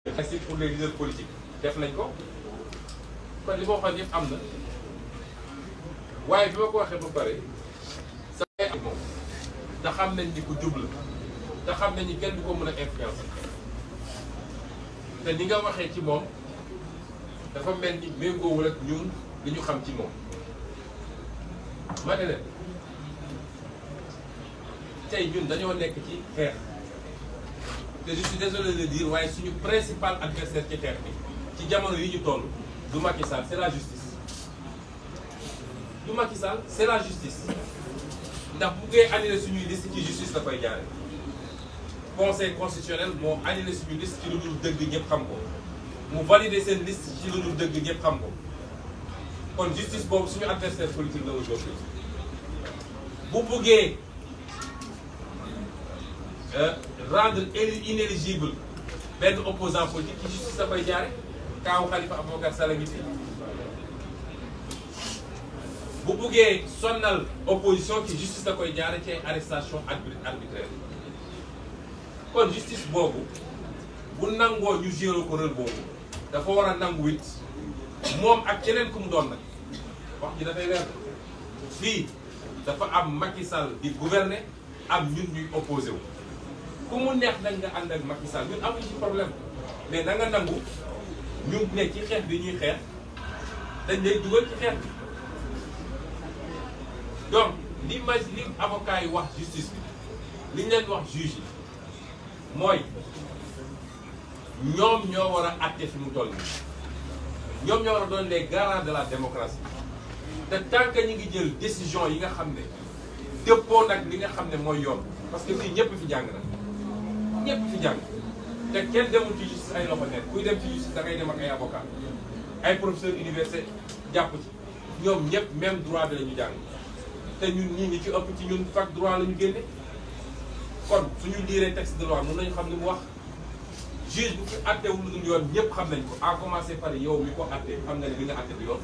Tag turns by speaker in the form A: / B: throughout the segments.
A: ainsi pour les leaders politiques def nañ ko kon li ma waxoon yëpp am na waaye bi ma ko waxee ba pare sa moom te xam nañ ni ku jub la te xam nañ ni kenn du ko mën a influencer te ni nga waxee ci moom dafa mel ni méngoowul ak ñun li ñu xam ci moom ma ne leen tey ñun dañoo nekk ci xeex te je suis désolé de dire waaye suñu principal adversaire ci xeex bi ci jamono yi ñu toll du Macky Sall c'est la justice du Macky Sall c'est la justice ndax bu ngeen annulé suñuy liste ci justice dafay jaare conseil constitutionnel moo annulé suñu liste ci lu dul dëgg ñëpp xam ko mu validé seen liste ci lu dul dëgg ñëpp xam ko kon justice boobu suñu adversaire politique la aujourd'hui bu buggee rendre inéligible benn opposant politique ci justice dafay jaare kaawu Khalifa Ababacar Sall ngi fi bu buggee sonnal opposition ci justice da koy jaare ci arrestation arbitraire kon justice boobu bu nangoo ñu gérer ko rôle boobu dafa war a nangu it moom ak keneen ku mu doon nag wax ji dafay leer fii dafa am Macky Sall di gouverner am ñun ñuy opposé wu ku mu neex nag nga ànd ak Macky Sall ñun amuñu ci problème mais na nga nangu ñu ne ci xeex bi ñuy xeex dañ lay dugal ci xeex bi donc li avocat yi wax justice bi li ñu leen wax juge yi mooy ñoom ñoo war a àtte fi mu toll nii ñoom ñoo war a doon les garants de la démocratie te tant que ñu ngi jël décision yi nga xam ne dëppoo nag li nga xam ne mooy yoon parce que fii ñëpp fi jàng na ñëpp fi jàng te kenn demul ci justice ay loxo nekk kuy dem ci justice da ngay dem ak ay avocat ay professeur université jàpp ci ñoom ñëpp même droit bi la ñu jàng te ñun ñii ñi ci ëpp ci ñun fac droit la ñu génne kon suñu liiree texte de loi mën nañu xam ni mu wax juge bu fi àttewul lu dul yoon ñëpp xam nañ ko à commencer par yow mi ko àtte xam nga ne li nga àtte du yoon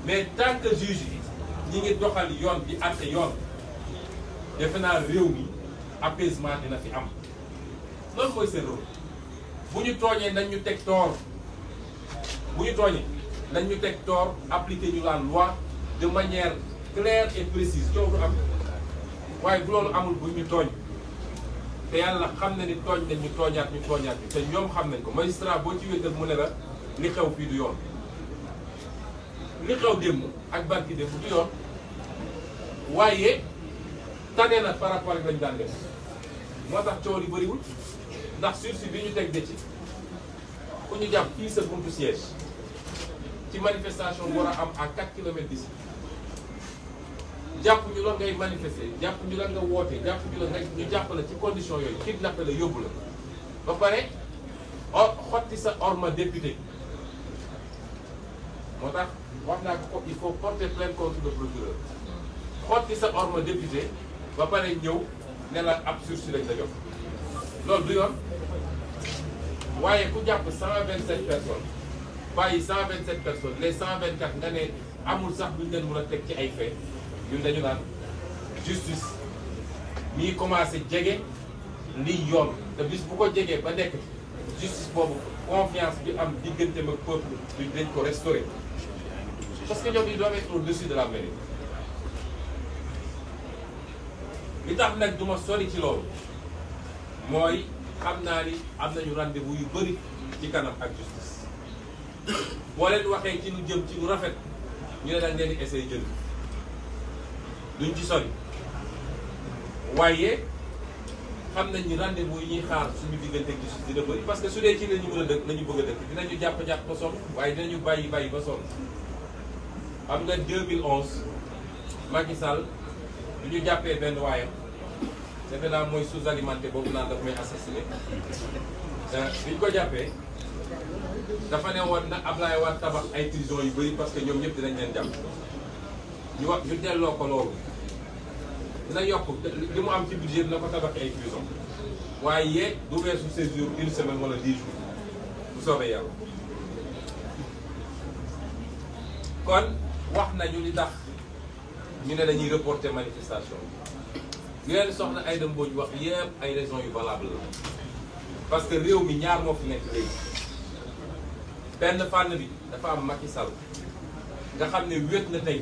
A: mais tant que juge yi ñi ngi doxal yoon di àtte yoon defe naa réew mi apaisement dina fi am loolu mooy seen rôle bu ñu tooñee nañ ñu teg tort bu ñu tooñee nañ ñu teg tort appliquer ñu la loi de manière claire et précise coow du am waaye bu loolu amul bu ñu tooñ te yàlla xam na ni tooñ nañ ñu tooñaat ñu te ñoom xam nañ ko magistrat boo ci wéetal mu ne la li xew fii du yoon li xew démb ak barki démb du yoon waaye tane na par rapport ak lañu daan def moo tax coow li bëriwul ndax sursis bi ñu teg de ci ku ñu jàpp fii sa buntu siège ci manifestation bu war a am à 4 kilomètres d'ici jàpp ñu la ngay manifester jàpp ñu la nga woote jàpp ñu la nga ñu jàpp la ci condition yooyu kidnappé la yóbbu la ba pare xotti sa orma député moo tax wax naa ko il faut porter plainte contre le procureur xotti sa orma député ba pare ñëw ne la ab sursis lañ la jox loolu du yoon waaye ku jàpp 127 personnes bàyyi 127 personnes les 124 nga ne amul sax buñ leen mën a teg ci ay fait ñun dañu naan justice mi ngi commencé jege liy yoon te bis bu ko jegee ba nekk justice boobu confiance bi am diggante ak peuple bi dañ ko restaurer parce que ñoom ils doivent être au-dessus de la mêlée li tax nag duma sori ci loolu mooy xam naa ni am nañu rendez-vous yu bëri ci kanam ak justice boo leen waxee ci lu jëm ci lu rafet ñu ne dañ leen di essayer jël duñ ci sori waaye xam nañ ni rendez-vous yi ñuy xaar suñu diggante ak justice dina bëri parce que su dee ci la ñu mën a dëkk la ñu bëgg a dëkk dinañu jàpp ba sonn waaye dinañu bàyyi ba sonn xam nga 2011 Macky Sall du ñu jàppee benn waayam defe naa mooy sous-alimenté boobu naan daf may assassiné bi ñu ko jàppee dafa ne woon na Ablaye Wade tabax ay prison yu bëri parce que ñoom ñëpp dinañ leen jàpp ñu delloo ko loolu dina yokk li mu am ci budget dina ko tabax ay prison waaye du weesu séjour une semaine wala 10 jours bu soobee yàlla kon wax nañu li tax ñu ne dañuy reporter manifestation bi li leen soxna Aïda Mbodj wax yépp ay raisons yu valable la parce que réew mi ñaar moo fi nekk léegi benn fànn bi dafa am Macky Sall nga xam ne wéet na tey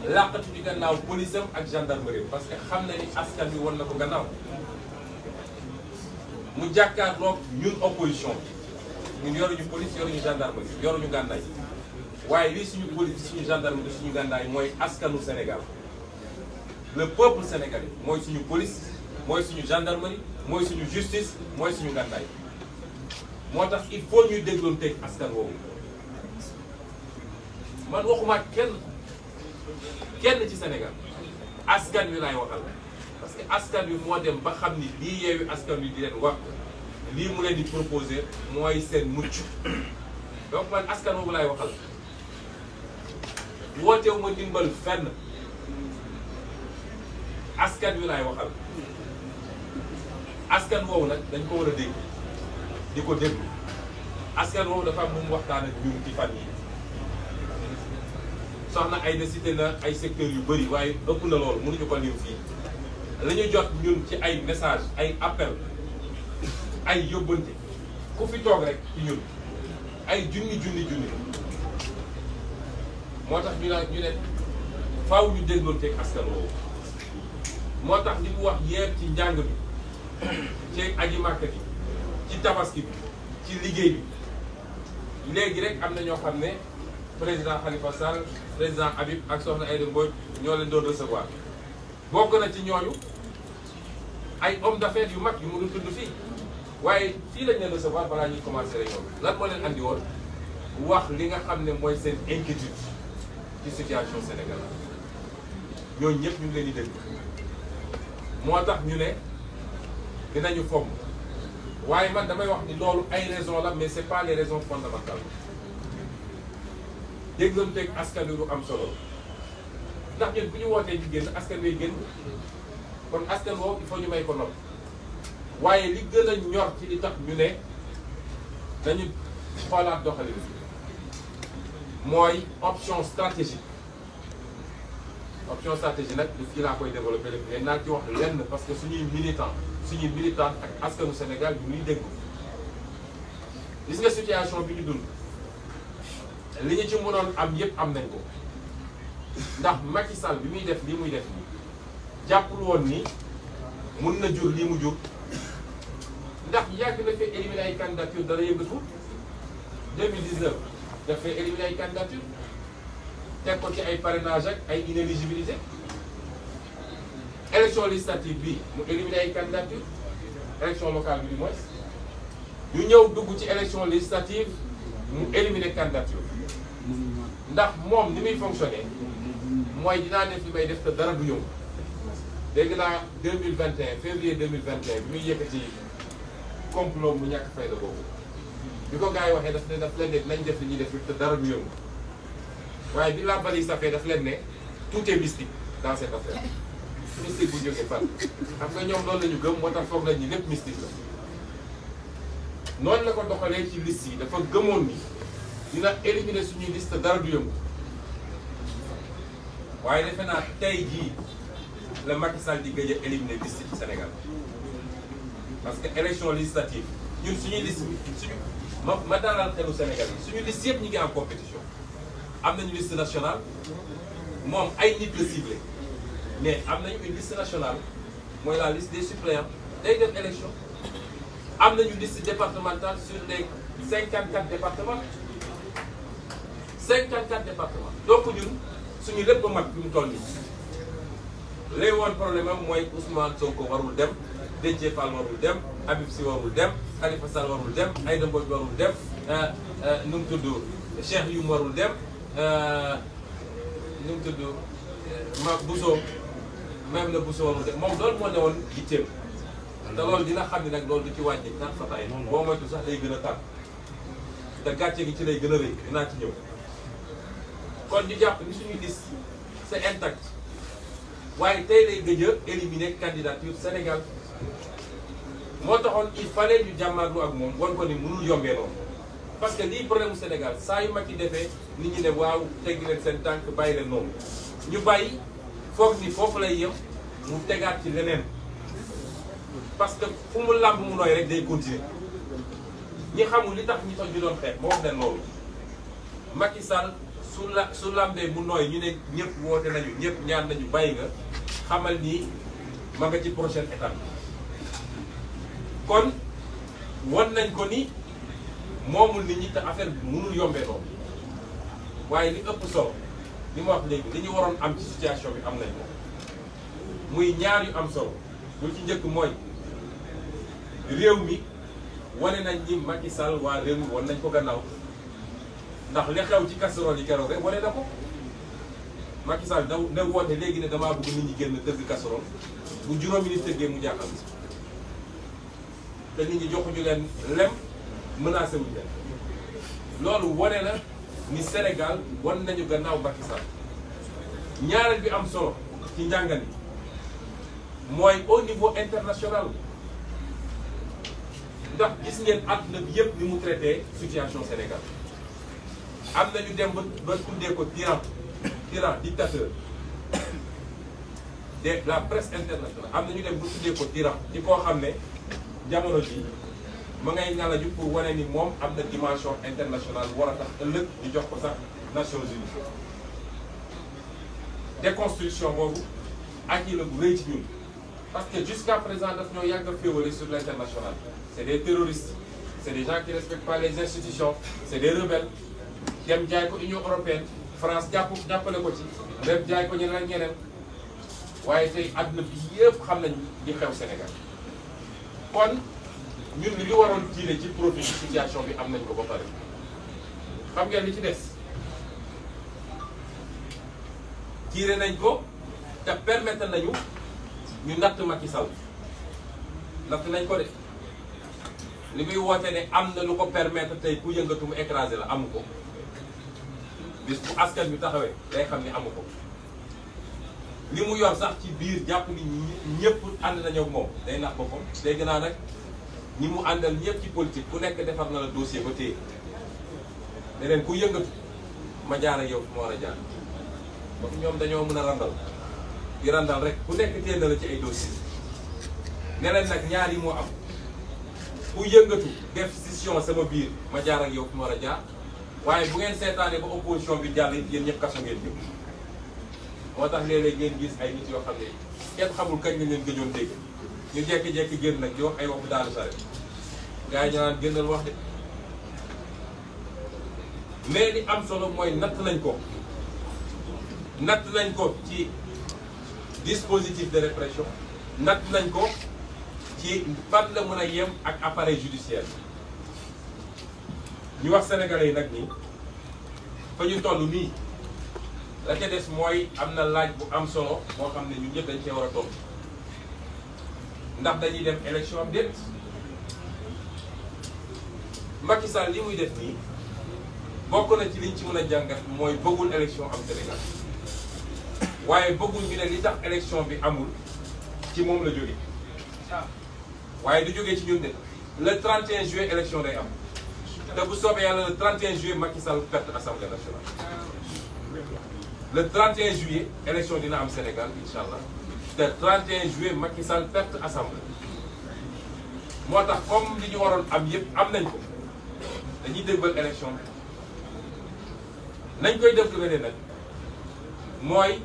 A: làqatu ci gannaaw police am ak gendarmerie parce que xam na ni askan wi won na ko gannaaw mu jàkkaarloog ñun opposition bi ñun yoruñu police yoruñu gendarmerie yoruñu gànnaay waaye lii suñu police suñu gendarmerie suñu gànnaay mooy askanu Sénégal le peuple sénégalais mooy suñu police mooy suñu gendarmerie mooy suñu justice mooy suñu gànnaay moo tax il faut ñuy dégloon teg askan woowu man waxuma kenn ci Sénégal askan wi laay waxal parce que askan wi moo dem ba xam ni lii Yewwi Askan Wi di leen wax lii mu leen di proposer mooy seen mucc donc man askan woowu laay waxal wootewu ma ndimbal fenn askan wi laay waxal askan woowu nag dañ ko war a dégg di ko déglu askan woowu dafa am lu mu waxtaan ak ñun ci fan yi soxna Aïda cité na ay secteurs yu bëri waaye ëpp na loolu mënuñu ko lim fii la ñu jot ñun ci ay message ay appel ay yóbbante ku fi toog rek ci ñun ay junni moo tax ñu ne faaw ñu dégloon teg askan woowu moo tax li mu wax yépp ci njàng bi ci aji màkk bi ci tabaski bi ci liggéey bi léegi rek am na ñoo xam ne président Khalifa Sall président Habib ak soxna Aïda Mbodj ñoo leen doon recevoir bokk na ci ñooñu ay hommes d'affaires yu mag yu mënul tudd fii waaye fii lañ leen recevoir balaa ñuy commencé réunion bi lan moo leen andi woon wax li nga xam ne mooy seen inquiétude ci situation Sénégal ñooñu ñëpp ñu ngi leen di dégg moo tax ñu ne dinañu fomm waaye man damay wax ni loolu ay raisons la mais c'est pas les raisons fondamentales dégganteeg askan wi lu am solo ndax ñun bu ñu wootee ñu génn askan wi génn kon askan woowu il faut ñu may ko nopp waaye li gën a ñor ci li tax ñu ne dañu xoolaat doxalin mooy option stratégique nag du fii laa koy développé lépp mais naa ci wax lenn parce que suñuy militant ak askanu Sénégal yu ñuy dégg gis nga situation bi ñu dund li ñu ci mënoon am yépp am nañ ko ndax Macky Sall bi muy def lii muy def nii jàppul woon ni mun na jur lii mu jur ndax yàgg na fee éliminer ay candidature dara yëngatu 2019 daf fee éliminer ay candidature teg ko ci ay parrainage ak ay inéligibilité élection législative bi mu éliminer ay candidature élection locale bi du moins ñu ñëw dugg ci élection législative mu éliminer candidature ndax moom ni muy fonctionner mooy dinaa def li may def te dara du ñëw dégg naa 2021 février 2021 bi muy yëkkati complot mu ñàkk fayda boobu bi ko gars yi waxee daf leen ne nañ def li ñuy def te dara du yëngu waaye bi la bali safee daf leen ne tout est mystique dans cette affaire mystique bu jógee fan xam nga ñoom loolu la ñu gëm moo tax foog nañ ni lépp mystique la noonu la ko doxalee ci liste yi dafa gëmoon ni dina éliminer suñuy liste dara du yëngu waaye defe naa tey jii la Macky Sall di gëj a éliminer liste ci Sénégal parce que élection législative ñun suñuy liste suñu ma dalal xelu Sénégal yi suñu liste yëpp ñu ngi en compétition am nañu liste nationale moom ay nit la ciblé mais am nañu une liste nationale mooy la liste des suppléants day dem élection am nañu liste départementale sur les 54 départements 54 départements donc ñun suñu lépp ba mat bi mu toll nii lay woon problème am mooy Ousmane Sonko warul dem Déthié Fall warul dem Habib Sy warul dem Khalifa Sall warul dem Aïda Mbodj warul dem nu mu tudd Cheikh Youm warul dem nu mu tudd ma Bousso même la Bousso warul dem moom loolu moo ne woon jitteem te loolu dina xam ne nag loolu du ci wàññi naan fataay boo moytu sax day gën a tànn te gàcce gi ci lay gën a rëy dinaa ci ñëw kon ñu jàpp ni suñuy liste c'est intact waaye tey lay gëj a éliminer candidature Sénégal moo taxoon il fallait ñu jàmmaarlu ak moom wan ko ni mënul yombee noonu parce que lii problème mu Sénégal saa yu Macky defee nit ñi ne waaw teggi leen seen tànk bàyyi leen noonu ñu bàyyi foog ni foofu lay yem mu tegaat ci leneen parce que fu mu làmb mu nooy rek day continuer ñi xamul li tax ñi tax ñu doon xeex moo wax leen loolu Macky Sall su làmbee mu nooy ñu ne ñëpp woote nañu ñëpp ñaan nañu bàyyi nga xamal ni ma nga ci prochaine étape kon wan nañ ko ni moomul nit ñi te affaire bi mënul yombee noonu waaye li ëpp solo li ma wax léegi li ñu waroon am ci situation bi am nañ ko muy ñaar yu am solo lu ci njëkk mooy réew mi wane nañ ni Macky Sall waa réew mi wan nañ ko gannaaw ndax li xew ci casserole yi keroog rek wane na ko Macky Sall da woote léegi ne damaa bëgg nit ñi génn tëgg casserole bu juróomi nit tëggee mu jaaxal te nit ñi joxuñu leen lem menacé wuñu leen loolu wane na ni Sénégal wan nañu gannaaw Macky Sall ñaareel bi am solo ci njàngan bi mooy au niveau international ndax gis ngeen àdduna bi yëpp ni mu traité situation Sénégal am nañu dem ba tuddee ko tyran dictateur de la presse internationale am nañu dem ba tuddee ko tyran ci koo xam ne jamono ji ma ngay ngalaju pour wane ni moom am na dimension internationale war a tax ëllëg ñu jox ko sax Nations Unies déconstruction boobu ak yi la bu rëy ci ñun parce que jusqu'à présent daf ñoo yàgg a féewale sur l'international c'est des terroristes c'est des gens qui respectent pas les institutions c'est des rebelles dem jaay ko Union européenne France jàppale ko ci dem jaay ko ñeneen ak ñeneen waaye tey àdduna bi yëpp xam nañ di xew Sénégal kon ñun li waroon tiire ci profit situation bi am nañ ko ba pare xam ngeen li ci des tiire nañ ko te permettre nañu ñu natt Macky Sall natt nañ ko de li muy woote ne am na lu ko permettre tey ku yëngatu mu écrasé la amu ko bis bu askan bi taxawee day xam ni amu ko li mu yor sax ci biir jàpp ni ñëpp ànd nañu ak moom day nax boppam day gën a nag ñi mu àndal ñëpp ci politique ku nekk defar na la dossier ba téye leneen ku yëngatu ma jaar ak yow fi ma war a jaar donc ñoom dañoo mën a randal di randal rek ku nekk téye na la ci ay dossier ne leen nag ñaar yi moo am ku yëngatu def décision sama biir ma jaar ak yow fi ma war a jaar waaye bu ngeen seetaanee ba opposition bi jàll it yéen ñëpp kaso ngeen jëm moo tax léeg-léeg ngeen gis ay nit yoo xam ne kenn xamul kañ lañ leen gëjoon dégg ñu jekki-jekki génn nag di wax ay waxu daanu sare gars yi ñu naan génnal wax de mais li am solo mooy natt nañ ko ci dispositif de répression natt nañ ko ci fan la mën a yem ak appareil judiciaire ñu wax sénégalais yi nag nii fa ñu toll nii la ca des mooy am na laaj bu am solo moo xam ne ñun ñëpp dañ cee war a toog ndax dañuy dem élection am déet Macky Sall li muy def nii bokk na ci liñ ci mën a jàngat mooy bëggul élection am Sénégal waaye bëggul ñu ne li tax élection bi amul ci moom la jóge waaye du jógee ci ñun de le 31 juillet élection day am te bu soobee yàlla le 31 juillet Macky Sall perte assemblée nationale le 31 juillet élection dina am Sénégal incha allah te 31 juillet Macky Sall perte assemblée moo tax comme li ñu waroon am yëpp am nañ ko dañuy déggal élection bi nañ koy déglu nag mooy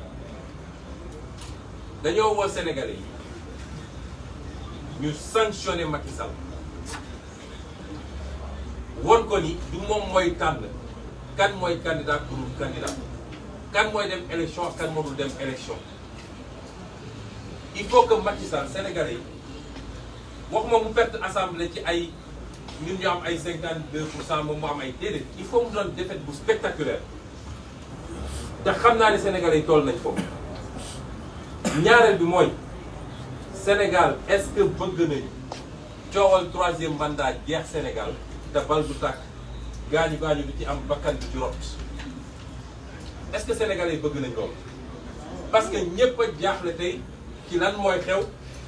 A: dañoo woo Sénégalais yi ñu sanctionné Macky Sall won ko ni du moom mooy tànn kan mooy candidat pour candidat kan mooy dem élection kan moo dul dem élection il faut que Macky Sall Sénégalais yi waxuma mu perte assemblée ci ay ñun ñu am ay 52% moom mu am ay déedéet il faut mu doon défaite bu spectaculaire te xam naa ne Sénégalais yi toll nañ foofu ñaareel bi mooy Sénégal est-ce que bëgg nañu coowal 3e mandat jeex Sénégal te bal du tàkk gaañu du ci am bakkan du ci rot est-ce que Sénégalais yi bëgg nañ loolu parce que ñëpp a jaaxle tey ci lan mooy xew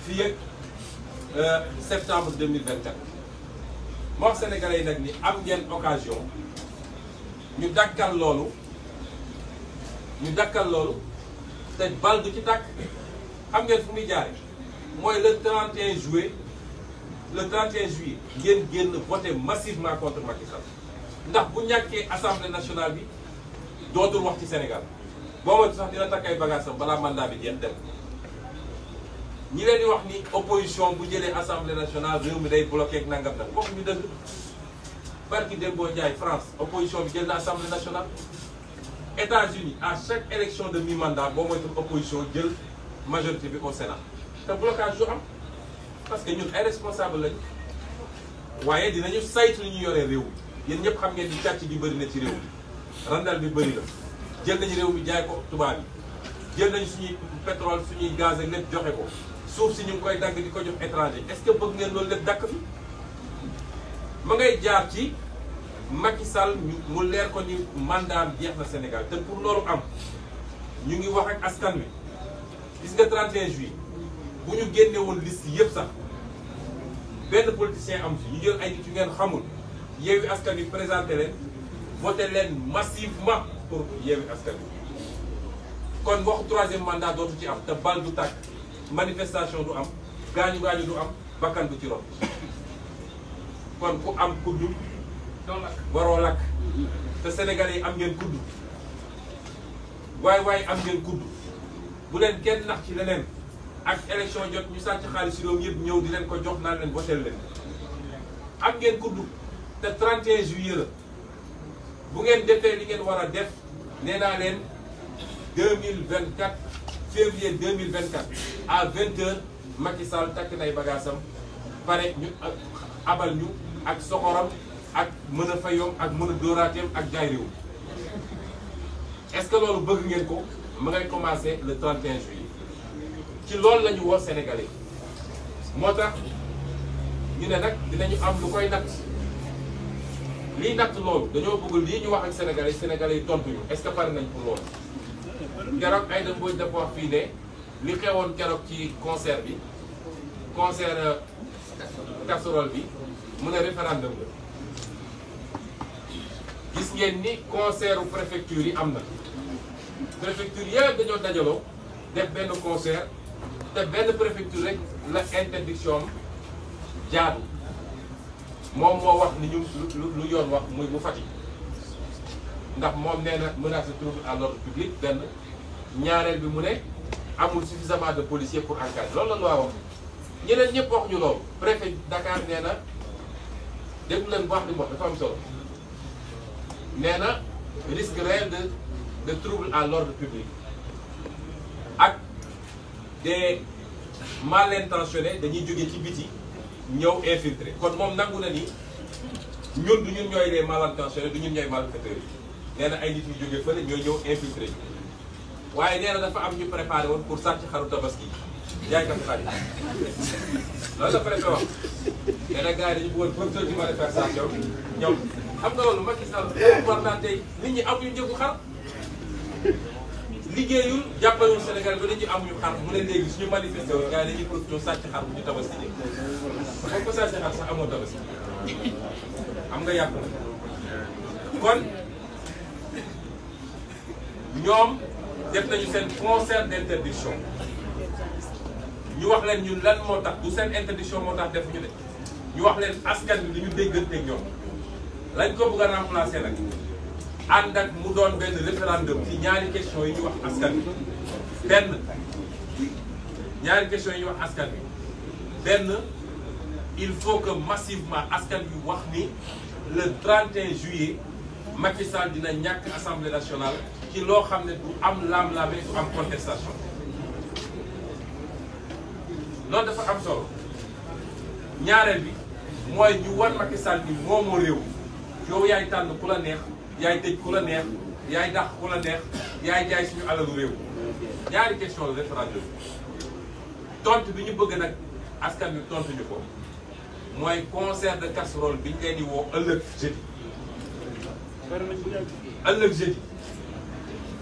A: fii ak septembre 2024 moo wax Sénégalais yi nag ni am ngeen occasion ñu dakkal loolu te bal du ci tàkk xam ngeen fu muy jaare mooy le 31 juillet le 31 juillet ngeen génn voter massivement contre Macky Sall ndax bu ñàkkee assemblée nationale bi dootul wax ci Sénégal boo ma sax dina takk ay bagages am balaa mandat bi jeex dem. ñi leen di wax ni opposition bu jëlee assemblée nationale réew mi day bloqué ak nangam nag foofu ñu dëgg barki Dembo Ndiaye France opposition bi jël na assemblée nationale. États-Unis à chaque élection de mi-mandat boo moytul opposition jël majorité bi au Sénat te blocage du am parce que ñun ay responsable lañu waaye dinañu saytu li ñu yoree réew mi yéen ñëpp xam ngeen ni càcc bi bëri na ci réew mi randal bi bëri na jël nañu réew mi jaay ko tubaab yi jël nañu suñuy pétrole suñuy gaz ak lépp joxe ko suuf si ñu ngi koy dagg di ko jox étranger est-ce que bëgg ngeen loolu lépp dàkk fi ma ngay jaar ci Macky Sall mu leer ko ni mandat jeex na Sénégal te pour loolu am ñu ngi wax ak askan wi gis nga 31 juillet bu ñu génne woon liste yëpp sax benn politicien am si ñu jël ay nit yu ngeen xamul Yewwi Askan Wi présenté leen voté leen massivement pour Yewwi Askan Wi kon waxu troisième mandat dootu ci am te bal du tàkk manifestation du am gaañu gaañu du am bakkan du ci rot kon ku am kuddu waroo lakk te Sénégalais yi am ngeen kuddu waaye am ngeen kuddu bu leen kenn nax ci leneen ak élection jot ñu sàcc xaalis réew yëpp ñëw di leen ko jox naan leen votel leen am ngeen kuddu te 31 juillet la bu ngeen defee li ngeen war a def nee naa leen 2024 février 2024 à 20h Macky Sall takk nay bagaasam pare ñu abal ñu ak soxoram ak mën a fayoom ak mën a dóoraateem ak jaay réew est-ce que loolu bëgg ngeen ko ma ngay commencer le 31 juillet ci loolu la ñu woo Sénégalais moo tax ñu ne nag dinañu am lu koy natt lii natt loolu dañoo bëgg lii ñu wax ak Sénégalais yi tontuñu est-ce que pare nañ pour loolu. keroog Aïda Mbodj dafa wax fii ne li xewoon keroog ci concert bi concert casserole bi mu ne référendum la. gis ngeen ni concert préfecture yi am na préfecture yëpp dañoo dajaloo def benn concert te benn préfecture rek la interdiction jaadu moom moo wax ni ñu lu yoon wax muy bu Fatick ndax moom nee na menace de trouble à l'ordre public benn ñaareel bi mu ne amul suffisamment de policiers pour encadrer loolu la loi wax ñeneen ñëpp wax ñu loolu préfet Dakar nee na déglu leen bu wax li mu wax dafa am solo. nee na risque réel de trouble à l'ordre public ak des mal intentionnés dañuy jóge ci biti ñëw infiltrer kon moom nangu na ni ñun du ñun ñooy les mal intentionnés du ñun ñooy malfaiteurs yi nee na ay nit yu jóge fële ñooy ñëw infiltrer waaye nee na dafa am ñu préparé woon pour sàcc xaru tabaski jaaykat xar yi loolu la préfet wax nee na gars yi dañu bëggoon profiter ci manifestation ñoom xam nga loolu Macky Sall war naa tey nit ñi amuñu njëgu xar liggéeyul jàppalewul Sénégal ba nit ñi amuñu xar mu ne léegi suñu manifesté woon gars yi dañuy profité sàcc xar bu ñu tabaski ji boo ko sàcc xar sax amoo tabaski am nga yàpp na kon ñoom def nañu seen concert d'interdiction ñu wax leen ñun lan moo tax du seen interdiction moo tax defuñu de ñu wax leen askan bi dañu dégganteeg ñoom lañ ko bëgg a remplacer nag ànd ak mu doon benn référendum ci ñaari question yi ñu wax askan bi benn ñaari question yi ñu wax askan bi benn il faut que massivement askan bi wax ni le 31 juillet Macky Sall dina ñàkk assemblée nationale ci loo xam ne du am laam-laame du am contestation loolu dafa am solo ñaareel bi mooy ñu war Macky Sall ni moomoo réew yow yaay tànn ku la neex yaay tëj ku la neex yaay dàq ku la neex yaay jaay suñu alalu réew ñaari question la référendum tontu bi ñu bëgg nag askan wi tontuñu ko mooy concert de casserole bi ñu leen di woo ëllëg jeudi ëllëg jeudi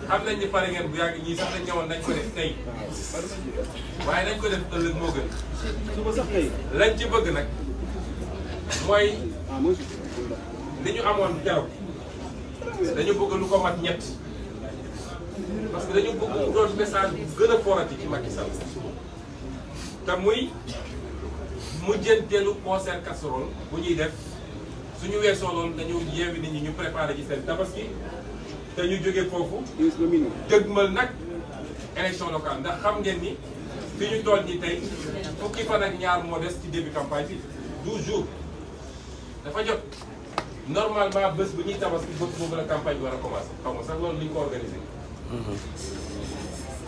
A: xam nañ ni pare ngeen bu yàgg ñii sax dañ ñëwoon nañ ko def tey waaye nañ ko def ëllëg moo gën lañ ci bëgg nag mooy li ñu amoon keroog dañu bëgg lu ko mat ñett parce que dañu bëgg mu doon message bu gën a forati ci Macky Sall te muy mujjanteelu concert casserole bu ñuy def suñu weesoo loolu dañu yeewi nit ñi ñu préparé ci seen tabaski te ñu jógee foofu dëgmal nag élection locale ndax xam ngeen ni fi ñu toll nii tey fukki fan ak ñaar moo des ci début campagne bi 12 jours dafa jot normalement bés bu ñuy tabaski bés boobu la campagne bi war a commencé xam nga sax loolu li ñu ko organisé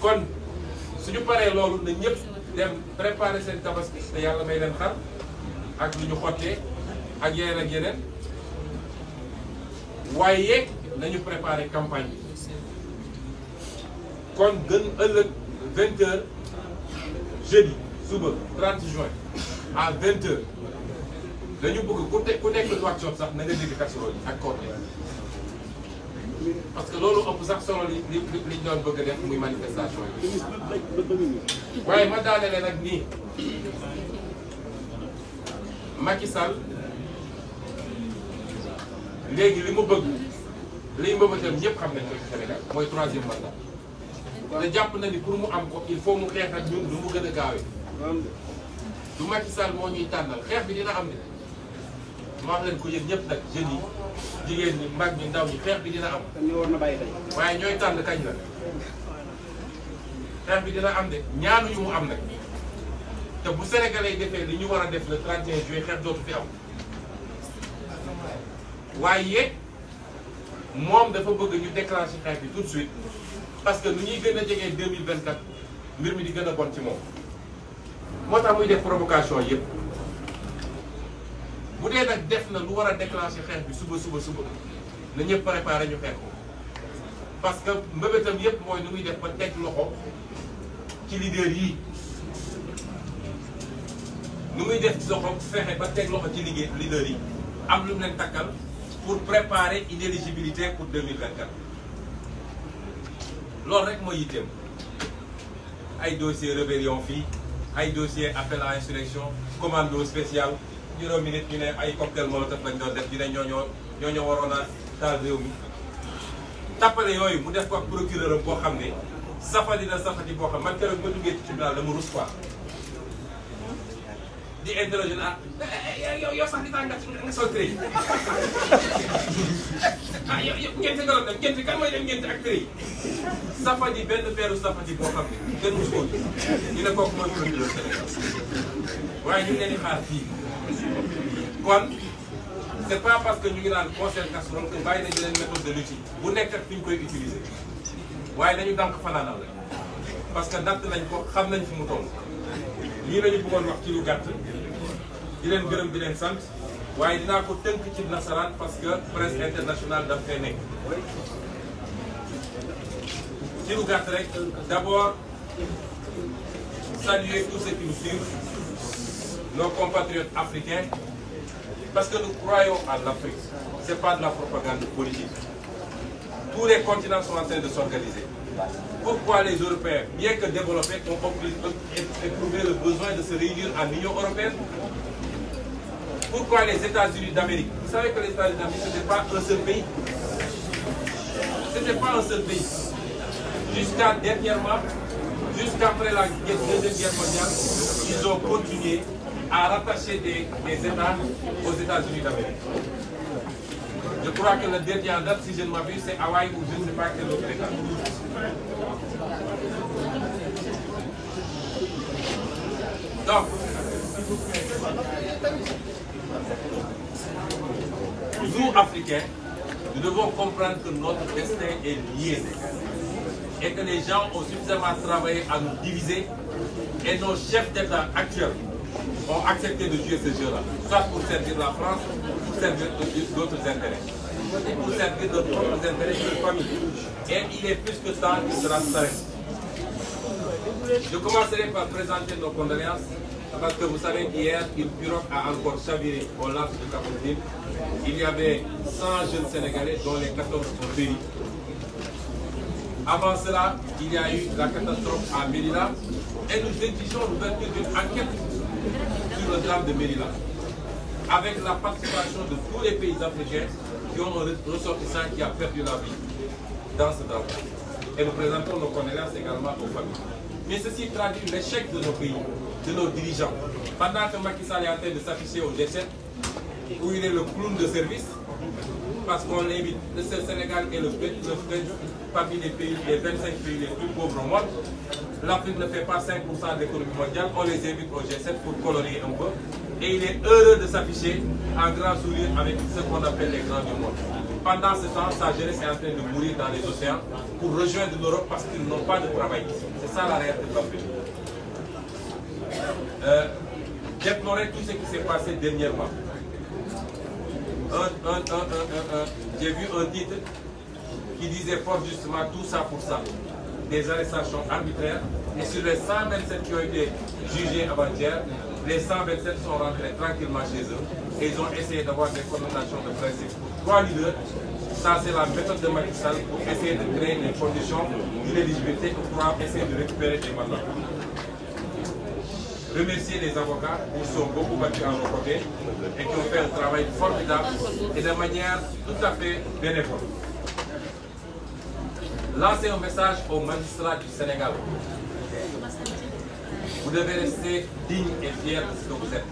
A: kon suñu paree loolu na ñëpp dem préparer seen tabaski te yàlla may leen xar ak lu ñu xottee ak yeneen ak yeneen waaye nañu préparer campagne bi kon gën ëllëg 20h jeudi suba 30 juin à 20h dañu bëgg ku nekk workshop sax na nga dégg casserole yi ak cornet parce que loolu ëpp sax solo li doon bëgg a def muy manifestation yi waaye ma daanele nag nii Macky Sall léegi li mu bëgg liy mbëbëtam ñëpp xam nañ ko ci Sénégal mooy 3e mandat te jàpp na ni pour mu am ko il faut mu xeex ak ñun lu mu gën a gaawee du Macky Sall moo ñuy tànnal xeex bi dina am de ma wax leen ko yéen ñëpp nag jeunes yi jigéen ñi mag ñi ndaw ñi xeex bi dina am waaye ñooy tànn kañ la xeex bi dina am de ñaanuñu mu am nag te bu Sénégalais yi defee li ñu war a def le 31 juillet xeex dootu fi am waaye moom dafa bëgg ñu déclencher xeex bi tout de suite parce que nu ñuy gën a jegee 2024 mbir mi di gën a bon ci moom moo tax muy def provocation yëpp bu dee nag def na lu war a déclencher xeex bi suba na ñëpp préparé ñu xeex ko parce que mbébétam yëpp mooy nu muy def ba teg loxo ci leader yi nu muy def ci loxo fexe ba teg loxo ci leader yi am lu mu leen takkal pour préparer inéligibilité pour 2024 loolu rek mooy yitteem ay dossier rébellion fii ay dossier appel à insurrection commando spécial juróomi nit ñu ne ay cocktail molotov lañ doon def ñu ne ñoo waroon a taal réew mi tappale yooyu mu def ko ak procureur am boo xam ne safadi boo xam man keroog ma duggee ci tribunal dama rus quoi di interroger na yow sax di tax nga sol trait yow ngente nga doon dem ngente kan mooy dem ngente ak trait safadi benn peeru safadi boo xam ne kenn mus ko ñu ne kooku mooy procureur Sénégal waaye ñu ngi leen di xaar fii kon c'est pas parce que ñu ngi naan concert casserole que bàyyi nañu leen méthode de lutte bu nekk ak fi ñu koy utiliser waaye nañu dànk fanaanal rek parce que natt nañ ko xam nañ fi mu toll lii lañu bëggoon wax ci lu gàtt di leen gërëm di leen sant waaye dinaa ko tënk ci nasaraan parce que presse internationale daf fee nekk ci lu gàtt rek d'abord saluer tous ceux qui nous suivent nos compatriotes africains parce que nous croyons à l'Afrique c'est pas de la propagande politique tous les continents sont en train de s'organiser. Pourquoi les Européens, bien que développés, ont éprouvé le besoin de se réunir en Union européenne? Pourquoi les États-Unis d'Amérique? Vous savez que les États-Unis d'Amérique, ce n'était pas un seul pays. Ce n'était pas un seul pays. Jusqu'à dernièrement, jusqu'après la Deuxième Guerre mondiale, ils ont continué à rattacher des États aux États-Unis d'Amérique. Je crois que le dernier en date, si je ne m'abuse, c'est Hawaï ou je ne sais pas quel autre État. Donc, nous, Africains, nous devons comprendre que notre destin est lié et que les gens ont suffisamment travaillé à nous diviser et nos chefs d'État actuels ont accepté de jouer ce jeu-là, soit pour servir la France, ou pour servir d'autres intérêts, et pour servir de propres intérêts de famille. Et il est plus que temps que cela s'arrête. Je commencerai par présenter nos condoléances, parce que vous savez qu'hier, une pirogue a encore chaviré au large de Cap-Vert. Il y avait 100 jeunes Sénégalais, dont les 14 ont péri. Avant cela, il y a eu la catastrophe à Mérida, et nous exigeons l'ouverture d'une enquête sur le drame de Mérida, avec la participation de tous les pays africains qui ont un ressortissant qui a perdu la vie dans ce drame. Et nous présentons nos condoléances également aux familles. Mais ceci traduit l'échec de nos pays, de nos dirigeants. Pendant que Macky Sall est en train de s'afficher au G7, où il est le clown de service, parce qu'on l'invite, le Sénégal est parmi les pays, les 25 pays les plus pauvres au monde. L'Afrique ne fait pas 5% de l'économie mondiale, on les invite au G7 pour colorier un peu. Et il est heureux de s'afficher en grand sourire avec ce qu'on appelle les grands du monde. Pendant ce temps, sa jeunesse est en train de mourir dans les océans pour rejoindre l'Europe parce qu'ils n'ont pas de travail. C'est ça la réalité de l'Afrique. Déplorer tout ce qui s'est passé dernièrement. J'ai vu un titre qui disait fort justement tout ça pour ça. Des arrestations arbitraires. Et sur les 127 qui ont été jugés avant-hier, les 127 sont rentrés tranquillement chez eux. Et ils ont essayé d'avoir des condamnations de principe pour 3 leaders. Ça, c'est la méthode de Macky Sall pour essayer de créer des conditions d'inéligibilité pour pouvoir essayer de récupérer des mandats. Remercier les avocats qui sont beaucoup battus à nos côtés et qui ont fait un travail formidable et de manière tout à fait bénévole. Lancer un message aux magistrats du Sénégal. Vous devez rester digne et fier de ce que vous êtes.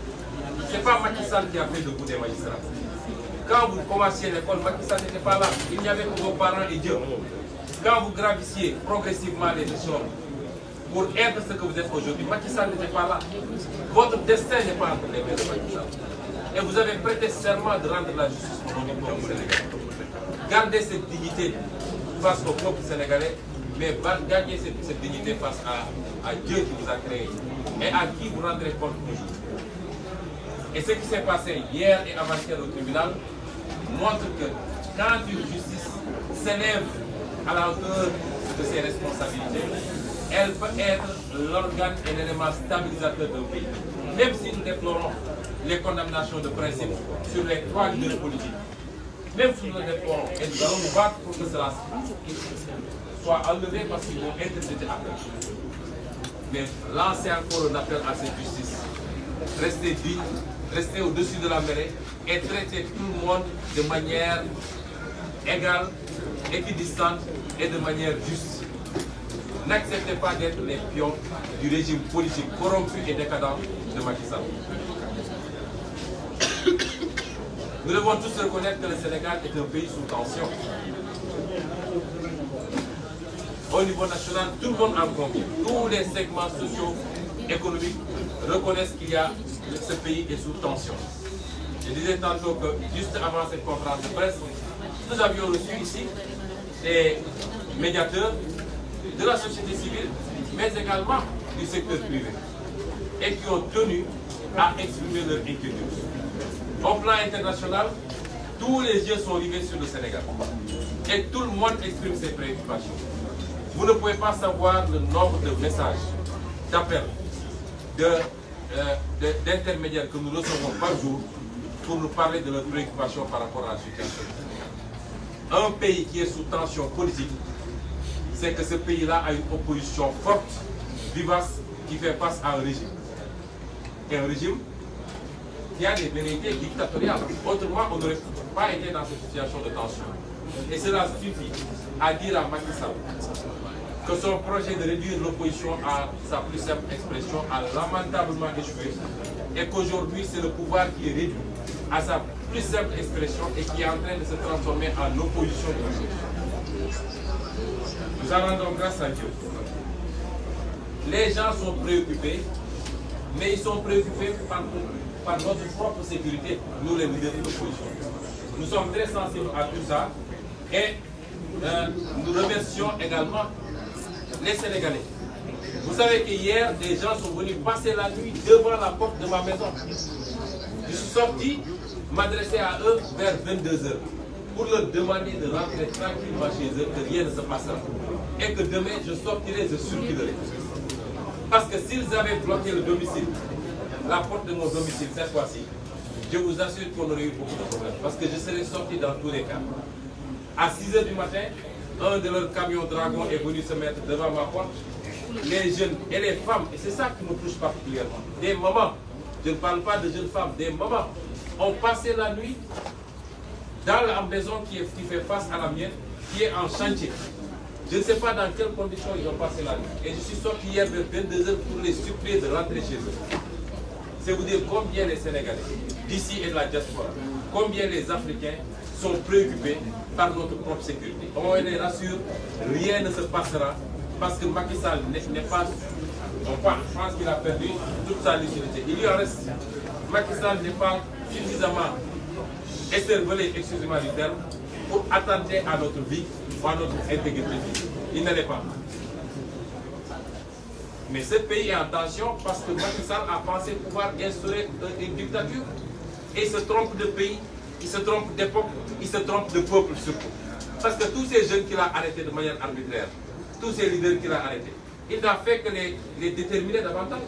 A: Ce n'est pas Macky Sall qui a fait de vous des magistrats. Quand vous commenciez l'école, Macky Sall n'était pas là. Il n'y avait que vos parents et Dieu. Quand vous gravissiez progressivement les échelons pour être ce que vous êtes aujourd'hui, Macky Sall n'était pas là. Votre destin n'est pas entre les mains de Macky Sall. Et vous avez prêté serment de rendre la justice au nom du peuple sénégalais. Gardez cette dignité face au peuple sénégalais, mais gardez cette dignité face à Dieu qui vous a créé et à qui vous rendrez compte toujours. Et ce qui s'est passé hier et avant-hier au tribunal montre que quand une justice s'élève à la hauteur de ses responsabilités, elle peut être l'organe et l'élément stabilisateur d'un pays. Même si nous déplorons les condamnations de principe sur les 3 leaders politiques, même si nous le déplorons, et nous allons nous battre pour que cela soit enlevé parce qu'ils vont être traités après. Mais lancer encore un appel à cette justice. Restez digne, restez au-dessus de la mêlée et traitez tout le monde de manière égale, équidistante et de manière juste. N'acceptez pas d'être les pions du régime politique corrompu et décadent de Macky Sall. Nous devons tous reconnaître que le Sénégal est un pays sous tension. Au niveau national, tout le monde en convient. Tous les segments sociaux, économiques reconnaissent qu'il y a ce pays est sous tension. Je disais tantôt que juste avant cette conférence de presse, nous avions reçu ici des médiateurs de la société civile, mais également du secteur privé, et qui ont tenu à exprimer leur inquiétude. Au plan international, tous les yeux sont rivés sur le Sénégal, et tout le monde exprime ses préoccupations. Vous ne pouvez pas savoir le nombre de messages, d'appels, d'intermédiaires que nous recevons par jour pour nous parler de leurs préoccupations par rapport à la situation. Un pays qui est sous tension politique, c'est que ce pays-là a une opposition forte, vivace, qui fait face à un régime. Et un régime qui a des velléités dictatoriales. Autrement, on n'aurait pas été dans cette situation de tension. Et cela suffit à dire à Macky Sall que son projet de réduire l'opposition à sa plus simple expression a lamentablement échoué et qu'aujourd'hui c'est le pouvoir qui est réduit à sa plus simple expression et qui est en train de se transformer en opposition de l'opposition. Nous en rendons grâce à Dieu. Les gens sont préoccupés, mais ils sont préoccupés par notre propre sécurité, nous les leaders de l'opposition. Nous sommes très sensibles à tout ça et nous remercions également les Sénégalais. Vous savez qu'hier, des gens sont venus passer la nuit devant la porte de ma maison. Je suis sorti, m'adresser à eux vers 22 h pour leur demander de rentrer tranquillement chez eux, que rien ne se passera. Et que demain, je sortirai, je circulerai. Parce que s'ils avaient bloqué le domicile, la porte de mon domicile cette fois-ci, je vous assure qu'on aurait eu beaucoup de problèmes. Parce que je serais sorti dans tous les cas. À 6 h du matin, un de leurs camions Dragon est venu se mettre devant ma porte. Les jeunes et les femmes, et c'est ça qui me touche particulièrement, des mamans, je ne parle pas de jeunes femmes, des mamans, ont passé la nuit dans la maison qui fait face à la mienne, qui est en chantier. Je ne sais pas dans quelles conditions ils ont passé la nuit. Et je suis sorti hier vers 22 h pour les supplier de rentrer chez eux. C'est vous dire combien les Sénégalais, d'ici et de la diaspora, combien les Africains sont préoccupés par notre propre sécurité. On les rassure, rien ne se passera parce que Macky Sall n'est pas... Je pense qu'il a perdu toute sa lucidité. Il lui en reste. Macky Sall n'est pas suffisamment écervelé, excusez-moi du terme, pour attenter à notre vie ou à notre intégrité physique. Il ne l'est pas. Mais ce pays est en tension parce que Macky Sall a pensé pouvoir instaurer une dictature. Et il se trompe de pays, il se trompe d'époque, il se trompe de peuple surtout. Parce que tous ces jeunes qu'il a arrêtés de manière arbitraire, tous ces leaders qu'il a arrêtés, il n'a fait que les déterminer davantage.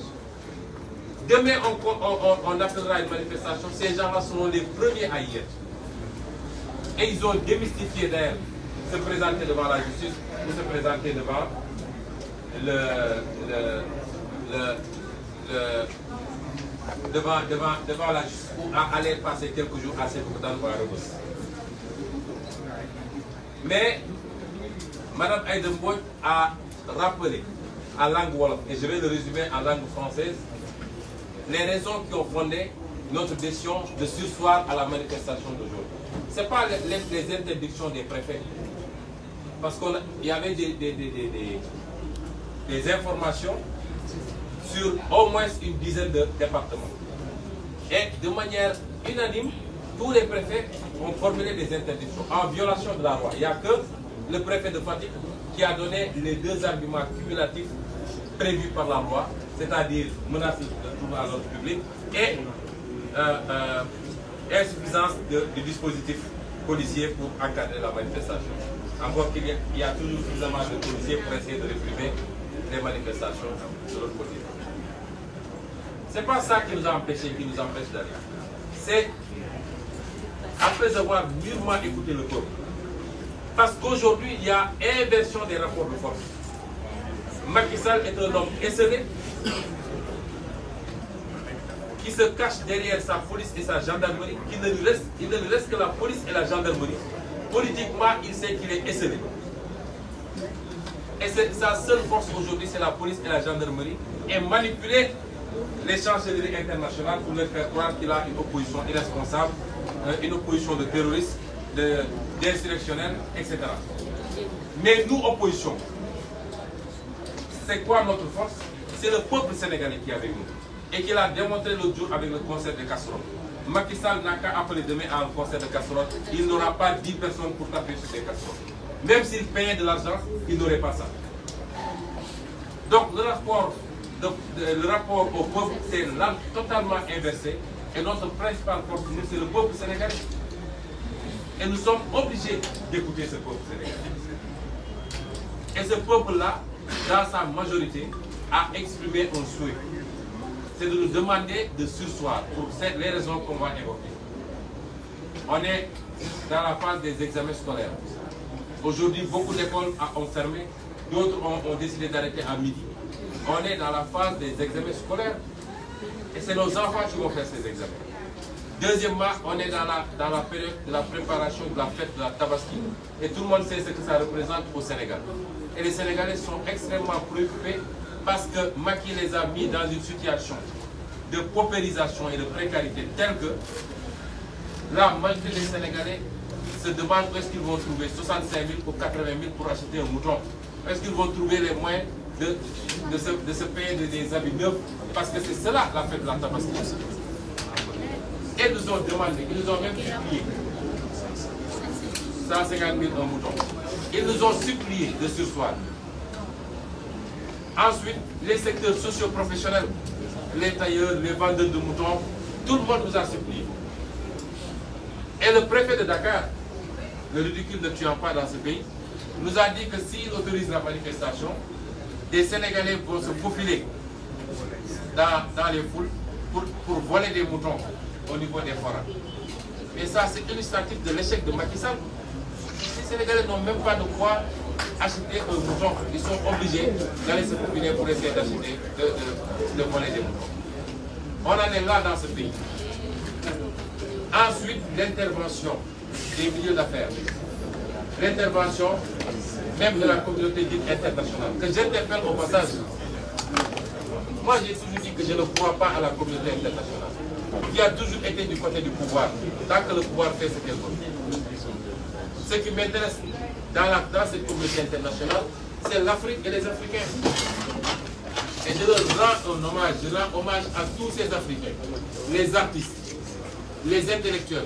A: Demain, on appellera une manifestation, ces gens-là seront les premiers à y être. Et ils ont démystifié d'ailleurs se présenter devant la justice ou se présenter devant devant la justice ou à aller passer quelques jours à Sébikotane ou à Rebeuss. Mais Mme Aïda Mbodj a rappelé en langue wolof, et je vais le résumer en langue française, les raisons qui ont fondé notre décision de surseoir à la manifestation d'aujourd'hui. Ce n'est pas les interdictions des préfets, parce qu'il y avait des informations sur au moins une dizaine de départements. Et de manière unanime, tous les préfets ont formulé des interdictions en violation de la loi. Il n'y a que le préfet de Fatick qui a donné les deux arguments cumulatifs prévus par la loi, c'est-à-dire menace de trouble à l'ordre public et insuffisance du dispositif policier pour encadrer la manifestation. Encore qu'il y a toujours suffisamment de policiers pour essayer de réprimer les manifestations de l'autre côté. Ce n'est pas ça qui nous a empêchés, qui nous empêche d'aller. C'est après avoir mûrement écouté le peuple. Parce qu'aujourd'hui, il y a inversion des rapports de force. Macky Sall est un homme esselé qui se cache derrière sa police et sa gendarmerie, il ne lui reste que la police et la gendarmerie. Politiquement, il sait qu'il est esselé. Et sa seule force aujourd'hui, c'est la police et la gendarmerie, et manipuler les chancelleries internationales pour leur faire croire qu'il a une opposition irresponsable, une opposition de terroristes, d'insurrectionnels, etc. Mais nous, opposition, c'est quoi notre force? C'est le peuple sénégalais qui est avec nous. Et qu'il a démontré l'autre jour avec le concert de casseroles. Macky Sall n'a qu'à appeler demain à un concert de casseroles, il n'aura pas 10 personnes pour taper sur ces casseroles. Même s'il payait de l'argent, il n'aurait pas ça. Donc le rapport au peuple, c'est totalement inversé. Et notre principale force, c'est le peuple sénégalais. Et nous sommes obligés d'écouter ce peuple sénégalais. Et ce peuple-là, dans sa majorité, a exprimé un souhait. C'est de nous demander de surseoir pour les raisons qu'on va évoquer. On est dans la phase des examens scolaires. Aujourd'hui, beaucoup d'écoles ont fermé, d'autres ont décidé d'arrêter à midi. On est dans la phase des examens scolaires et c'est nos enfants qui vont faire ces examens. Deuxièmement, on est dans la période de la préparation de la fête de la Tabaski et tout le monde sait ce que ça représente au Sénégal. Et les Sénégalais sont extrêmement préoccupés parce que Macky les a mis dans une situation de paupérisation et de précarité telle que la majorité des Sénégalais se demandent où est-ce qu'ils vont trouver 65 000 ou 80 000 pour acheter un mouton. Est-ce qu'ils vont trouver les moyens de se payer des habits neufs? Parce que c'est cela la fête de la Tabaski. Et ils nous ont demandé, ils nous ont même supplié 150 000 un mouton. Ils nous ont supplié de surseoir. Ensuite, les secteurs socio-professionnels, les tailleurs, les vendeurs de moutons, tout le monde nous a supplié. Et le préfet de Dakar, le ridicule ne tuant pas dans ce pays, nous a dit que s'il autorise la manifestation, des Sénégalais vont se faufiler dans les foules pour voler des moutons au niveau des forêts. Et ça, c'est illustratif de l'échec de Macky Sall. Les Sénégalais n'ont même pas de quoi acheter un mouton. Ils sont obligés d'aller se faufiler pour essayer d'acheter, de voler des moutons. On en est là dans ce pays. Ensuite, l'intervention des milieux d'affaires. l'intervention même de la communauté dite internationale, que j'interpelle au passage. Moi, j'ai toujours dit que je ne crois pas à la communauté internationale, qui a toujours été du côté du pouvoir, tant que le pouvoir fait ce qu'elle veut. Ce qui m'intéresse dans cette communauté internationale, c'est l'Afrique et les Africains. Et je leur rends un hommage, je rends hommage à tous ces Africains, les artistes, les intellectuels,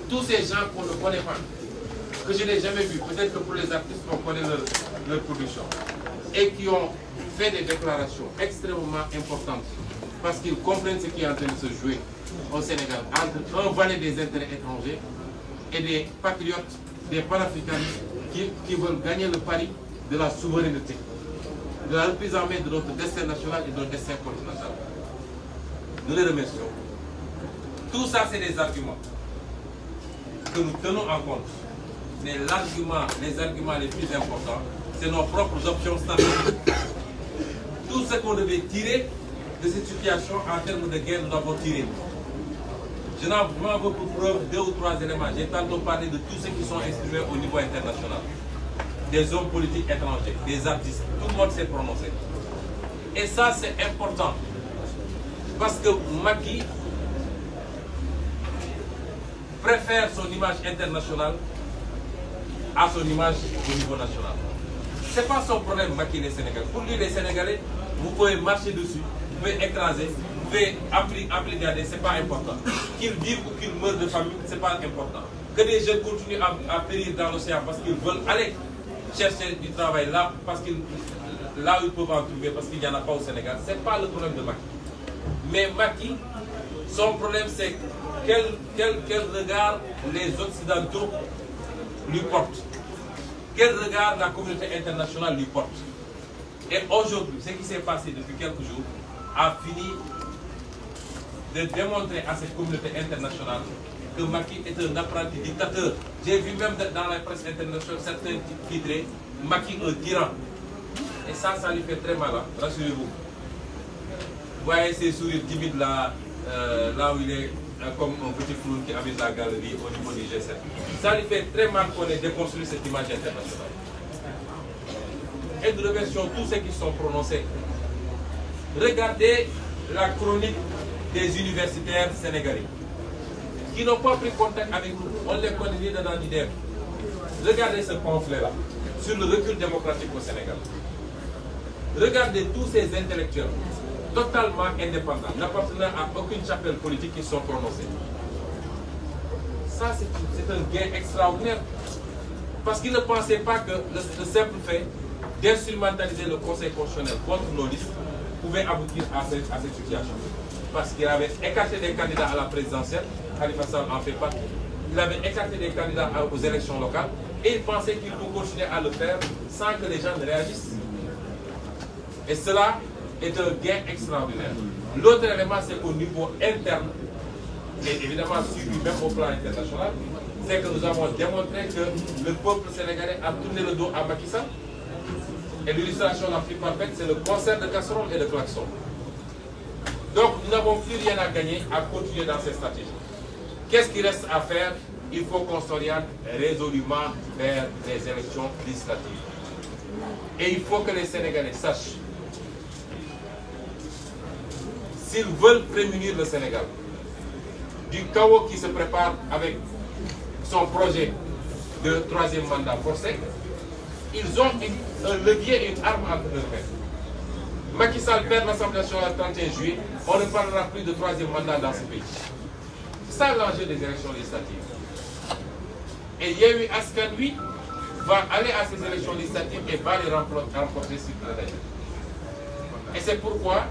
A: tous ces gens qu'on ne connaît pas, que je n'ai jamais vus. Peut-être que pour les artistes, on connaît leur production. Et qui ont fait des déclarations extrêmement importantes parce qu'ils comprennent ce qui est en train de se jouer au Sénégal entre un valet des intérêts étrangers et des patriotes, des panafricanistes qui veulent gagner le pari de la souveraineté, de la reprise en main de notre destin national et de notre destin continental. Nous les remercions. Tout ça, c'est des arguments que nous tenons en compte. Mais les arguments les plus importants, c'est nos propres options stratégiques. Tout ce qu'on devait tirer de cette situation en termes de guerre, nous l'avons tiré. Je n'en veux pour preuve 2 ou 3 éléments. J'ai tantôt parlé de tous ceux qui sont exprimés au niveau international. Des hommes politiques étrangers, des artistes, tout le monde s'est prononcé. Et ça, c'est important. Parce que Macky préfère son image internationale à son image au niveau national. Ce n'est pas son problème, Macky, les Sénégalais. Pour lui, les Sénégalais, vous pouvez marcher dessus, vous pouvez écraser, vous pouvez appliquer, ce n'est pas important. Qu'ils vivent ou qu'ils meurent de famine, ce n'est pas important. Que des jeunes continuent à périr dans l'océan parce qu'ils veulent aller chercher du travail là, parce là où ils peuvent en trouver, parce qu'il n'y en a pas au Sénégal. Ce n'est pas le problème de Macky. Mais Macky, son problème, c'est quel regard les Occidentaux lui portent. Quel regard la communauté internationale lui porte. Et aujourd'hui, ce qui s'est passé depuis quelques jours a fini de démontrer à cette communauté internationale que Macky est un apprenti dictateur. J'ai vu même dans la presse internationale certains titrés Macky un tyran. Et ça lui fait très mal, hein, rassurez-vous. Vous voyez ces sourires timides là, là où il est comme un petit clown qui habite la galerie au niveau du G7. Ça lui fait très mal qu'on ait déconstruit cette image internationale. Et nous remercions tous ceux qui se sont prononcés. Regardez la chronique des universitaires sénégalais qui n'ont pas pris contact avec nous. On les connaît ni dedans ni dehors. Regardez ce pamphlet-là sur le recul démocratique au Sénégal. Regardez tous ces intellectuels totalement indépendants, n'appartenant à aucune chapelle politique qui sont prononcés. Ça, c'est un gain extraordinaire. Parce qu'ils ne pensaient pas que le simple fait d'instrumentaliser le Conseil constitutionnel contre nos listes pouvait aboutir à cette situation. Parce qu'il avait écarté des candidats à la présidentielle, Khalifa Sall en fait partie, il avait écarté des candidats aux élections locales, et il pensait qu'il pouvait continuer à le faire sans que les gens ne réagissent. Et cela est un gain extraordinaire. L'autre élément, c'est qu'au niveau interne, et évidemment suivi même au plan international, c'est que nous avons démontré que le peuple sénégalais a tourné le dos à Macky Sall. Et l'illustration la plus parfaite, c'est le concert de casseroles et de klaxons. Donc nous n'avons plus rien à gagner à continuer dans cette stratégie. Qu'est-ce qu'il reste à faire? Il faut qu'on s'oriente résolument vers les élections législatives. Et il faut que les Sénégalais sachent, s'ils veulent prémunir le Sénégal du chaos qui se prépare avec son projet de 3e mandat forcé, ils ont un levier et une arme entre leurs mains. Macky Sall perd l'Assemblée nationale le 31 juillet, on ne parlera plus de 3e mandat dans ce pays. C'est ça l'enjeu des élections législatives. Et Yewwi Askan Wi va aller à ces élections législatives et va les remporter sur le terrain. Et c'est pourquoi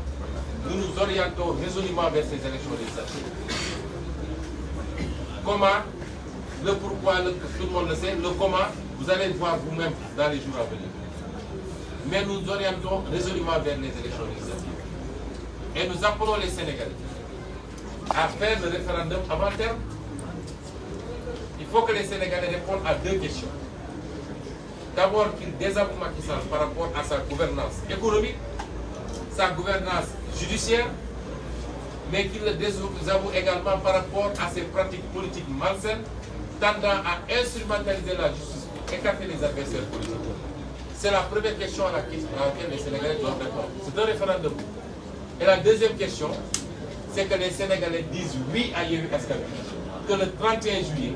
A: nous nous orientons résolument vers ces élections législatives. Comment? Le pourquoi, tout le monde le sait. Le comment, vous allez le voir vous-même dans les jours à venir. Mais nous nous orientons résolument vers les élections législatives. Et nous appelons les Sénégalais à faire le référendum avant terme. Il faut que les Sénégalais répondent à 2 questions. D'abord, qu'ils désavouent Macky Sall par rapport à sa gouvernance économique, sa gouvernance judiciaire, mais qu'ils le désavouent également par rapport à ses pratiques politiques malsaines, tendant à instrumentaliser la justice écarter les adversaires politiques? C'est la première question à laquelle les Sénégalais doivent répondre. C'est un référendum. Et la deuxième question, c'est que les Sénégalais disent oui à Yewwi Askan Wi, que le 31 juillet,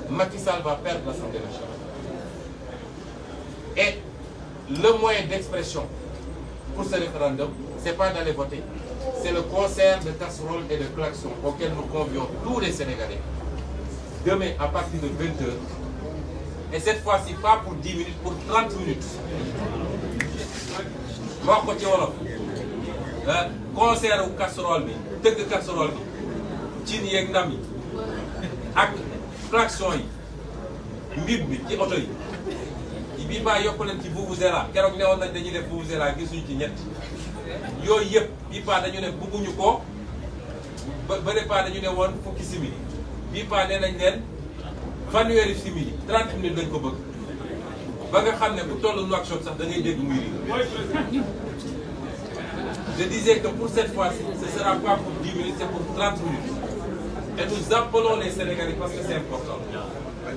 A: Macky Sall va perdre l'Assemblée nationale. Et le moyen d'expression pour ce référendum, ce n'est pas d'aller voter. C'est le concert de casseroles et de klaxons auquel nous convions tous les Sénégalais. Demain, à partir de 20h. Et cette fois-ci, pas pour 10 minutes, pour 30 minutes. Moi, je suis concert ou casserole, tëgg casserole, cin yeeg ndam yi ak klaxon yi mbib bi ci oto yi bii baa yokk leen ci vuvuzela keroog newoon nañ dañuy def vuvuzela gisuñu ci ñett yooyu yëpp bii baa dañu ne bugguñu ko bële baa dañu ne woon fukki simili bii baa nee nañ leen fanweeri simili 30 minutes lañ ko bëgg ba nga xam ne bu tollu Nouakchott sax da ngay dégg muy riir. Je disais que pour cette fois-ci, ce ne sera pas pour 10 minutes, c'est pour 30 minutes. Et nous appelons les Sénégalais parce que c'est important.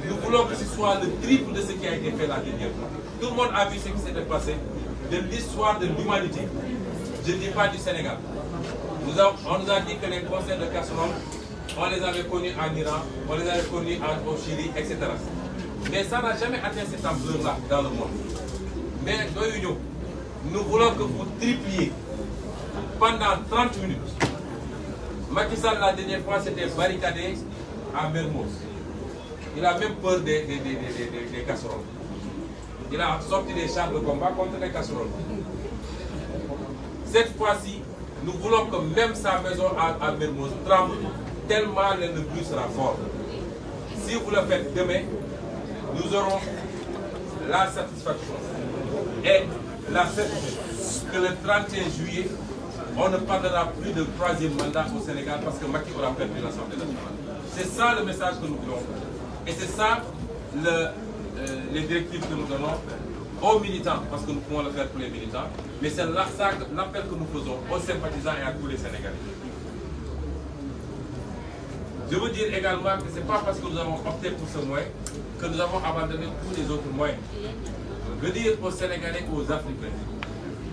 A: Nous voulons que ce soit le triple de ce qui a été fait la dernière fois. Tout le monde a vu ce qui s'était passé de l'histoire de l'humanité. Je ne dis pas du Sénégal. On nous a dit que les concerts de casserole, on les avait connus en Iran, on les avait connus au Chili, etc. Mais ça n'a jamais atteint cette ampleur-là dans le monde. Mais nous voulons que vous tripliez pendant 30 minutes. Macky Sall, la dernière fois, s'était barricadé à Mermoz. Il a même peur des casseroles. Il a sorti des chars de combat contre les casseroles. Cette fois-ci, nous voulons que même sa maison à Mermoz tremble tellement le bruit sera fort. Si vous le faites demain, nous aurons la satisfaction et la certitude que le 31 juillet, on ne parlera plus de troisième mandat au Sénégal parce que Macky aura perdu l'Assemblée nationale. C'est ça le message que nous voulons. Et c'est ça les directives que nous donnons aux militants, parce que nous pouvons le faire pour les militants, mais c'est l'appel que nous faisons aux sympathisants et à tous les Sénégalais. Je veux dire également que ce n'est pas parce que nous avons opté pour ce moyen que nous avons abandonné tous les autres moyens. Je veux dire aux Sénégalais et aux Africains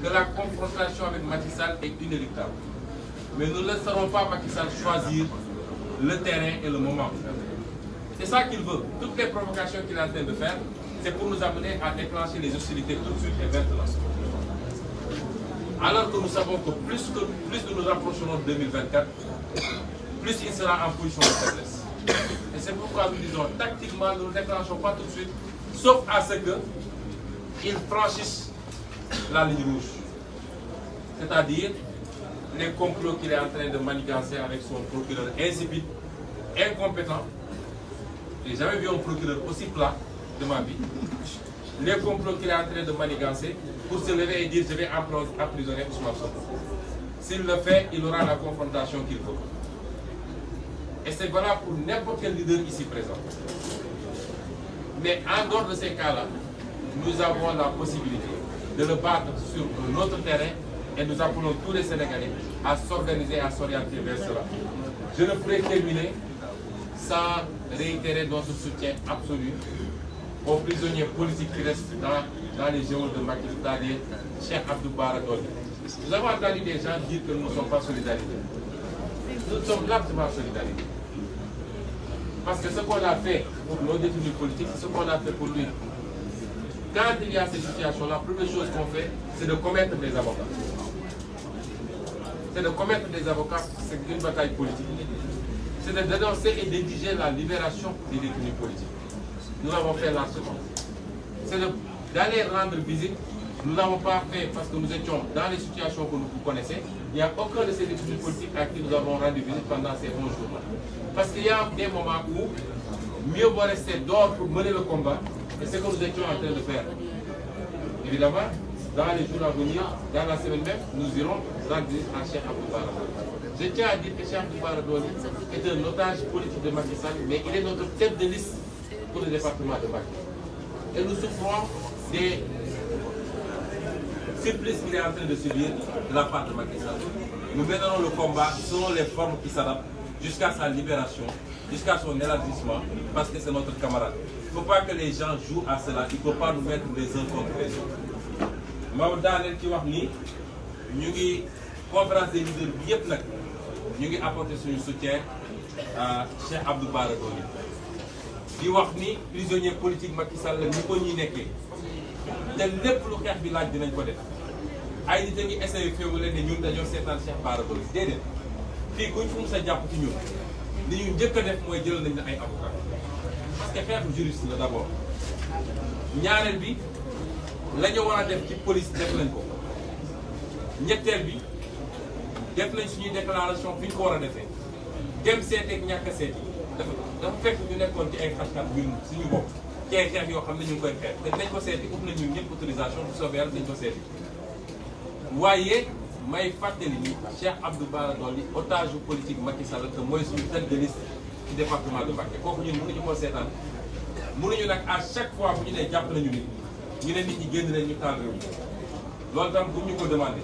A: que la confrontation avec Macky Sall est inéluctable. Mais nous ne laisserons pas Macky Sall choisir le terrain et le moment. C'est ça qu'il veut. Toutes les provocations qu'il est en train de faire, c'est pour nous amener à déclencher les hostilités tout de suite et maintenant. Alors que nous savons que plus nous nous rapprocherons de 2024, plus il sera en position de faiblesse. Et c'est pourquoi nous disons, tactiquement, nous ne déclenchons pas tout de suite, sauf à ce qu'il franchisse la ligne rouge. C'est-à-dire les complots qu'il est en train de manigancer avec son procureur insipide, incompétent. Je n'ai jamais vu un procureur aussi plat de ma vie. Les complots qu'il est en train de manigancer pour se lever et dire je vais emprisonner Ousmane Sonko. S'il le fait, il aura la confrontation qu'il veut. Et c'est valable pour n'importe quel leader ici présent. Mais en dehors de ces cas-là, nous avons la possibilité de le battre sur notre terrain et nous appelons tous les Sénégalais à s'organiser et à s'orienter vers cela. Je ne pourrais terminer sans réitérer notre soutien absolu aux prisonniers politiques qui restent dans les géoles de Macky, c'est-à-dire Cheikh Abdou Bara Dolly. Nous avons entendu des gens dire que nous ne sommes pas solidarisés. Nous sommes largement solidarisés. Parce que ce qu'on a fait pour nos détenus politiques, c'est ce qu'on a fait pour lui. Quand il y a ces situations, la première chose qu'on fait, c'est de commettre des avocats. C'est de commettre des avocats, c'est une bataille politique. C'est de dénoncer et d'exiger la libération des détenus politiques. Nous l'avons fait largement. C'est d'aller rendre visite. Nous ne l'avons pas fait parce que nous étions dans les situations que vous connaissez. Il n'y a aucun de ces détenus politiques à qui nous avons rendu visite pendant ces 11 jours-là. Parce qu'il y a des moments où mieux vaut rester dehors pour mener le combat, et c'est ce que nous étions en train de faire. Évidemment, dans les jours à venir, dans la semaine même, nous irons rendre visite à Cheikh Abdou Bara Dolly. Je tiens à dire que Cheikh Abdou Bara Dolly est un otage politique de Macky Sall, mais il est notre tête de liste pour le département de Macky. Et nous souffrons des supplices qu'il est en train de subir de la part de Macky Sall. Nous mènerons le combat selon les formes qui s'adaptent. jusqu'à sa libération, jusqu'à son élargissement, parce que c'est notre camarade. Il ne faut pas que les gens jouent à cela, il ne faut pas nous mettre les uns contre les autres. Maodo daaneel ci wax ni ñu ngi conférence des leaders bi yëpp nag ñu ngi apporter suñu soutien à Cheikh Abdou Bara Dolly di wax ni prisonnier politique Macky Sall la ni ko ñuy nekkee te lépp lu xeex bi laaj dinañ ko def ay nit a ngi essayé féewu leen ne ñun dañoo seetaan Cheikh Bara Dolly déedéet fii kuñ fu mu sa jàpp ci ñun li ñu njëkk a def mooy jël nañ la ay avocat parce que xeexu juriste la d'abord ñaareel bi la ñu war a def ci police def nañ ko ñetteel bi def nañ suñuy déclaration fi ñu ko war a defee dem seeteeg ñàkk a seet yi dafa fekk ñu nekkoon ci ay xat-xat ñun suñu bopp ci ay xeex yoo xam ne ñu ngi koy xeex te dinañ ko seeti ut nañ ñun ñëpp autorisation bu soobee yàlla dañ ko seeti waaye may fàttali ni Cheikh Abdou Bara Dolly otage politique Macky Sall que mooy suñu tête de liste ci département de Mbacké kooku ñun mënuñu ko seetaan mënuñu nag à chaque fois bu ñu nee jàpp nañu nit ñu ne nit ñi génn nañ ñu taal réew mi loolu tam bu ñu ko demandé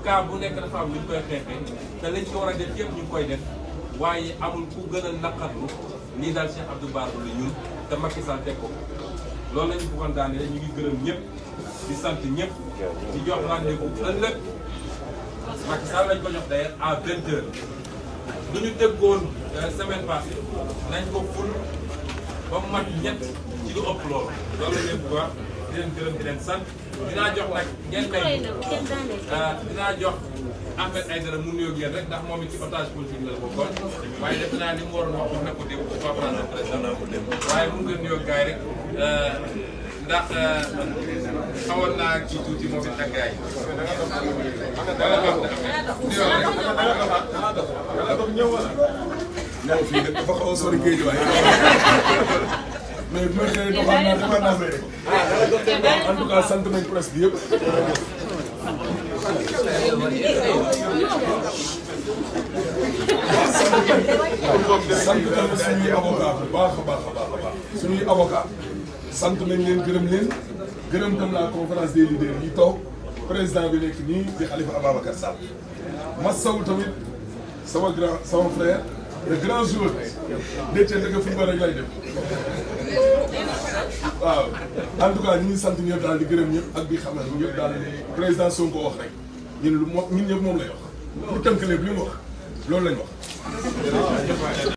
A: cas bu nekk dafa am lu ñu koy xeexee te lañ ci war a def yëpp ñu ngi koy def waaye amul ku gën a naqarlu lii daal Cheikh Abdou Bara Dolly ñun te Macky Sall teg ko loolu la ñu bëggoon daane ñu ngi gërëm ñëpp di sant ñëpp di jox rendez-vous ëllëg Macky Sall lañ ko jox d'ailleurs à 20h lu ñu déggoon semaine passée nañ ko ful ba mu mat ñett ci lu ëpp loolu la leen bu baax di leen gërëm di leen sant dinaa jox nag ngeen may dinaa jox Ahmed Aïdara mu nuyoo ngeen rek ndax moom it ci otage politique la bokkoon waaye def naa li mu waroon wax na ko démb bu conférence de presse naa ko démb waaye mun nga nuyoo gaay rek ndax xawoon naa ci tuuti moom it ak gaay
B: ñëw fii de dafa xaw a sori géej waaye mais bu ma xëyee dafa naa rek en tout cas sant nañ presse bi yëpp. sant tamit suñuy avocat bu baax a baax a baax a baax suñuy avocat sant nañ leen gërëm tam la conférence des leaders yi toog président bi nekk nii di Khalifa Ababacar Sall masawu tamit sama frère le grand joueur Déthié Ndege football rek lay def waaw en tout cas ñu ngi sant ñëpp daal di gërëm ñëpp ak di xamal ñëpp daal di président Sonko wax rek ñun ñëpp moom lay wax pour tënk lépp li mu wax loolu lañ wax.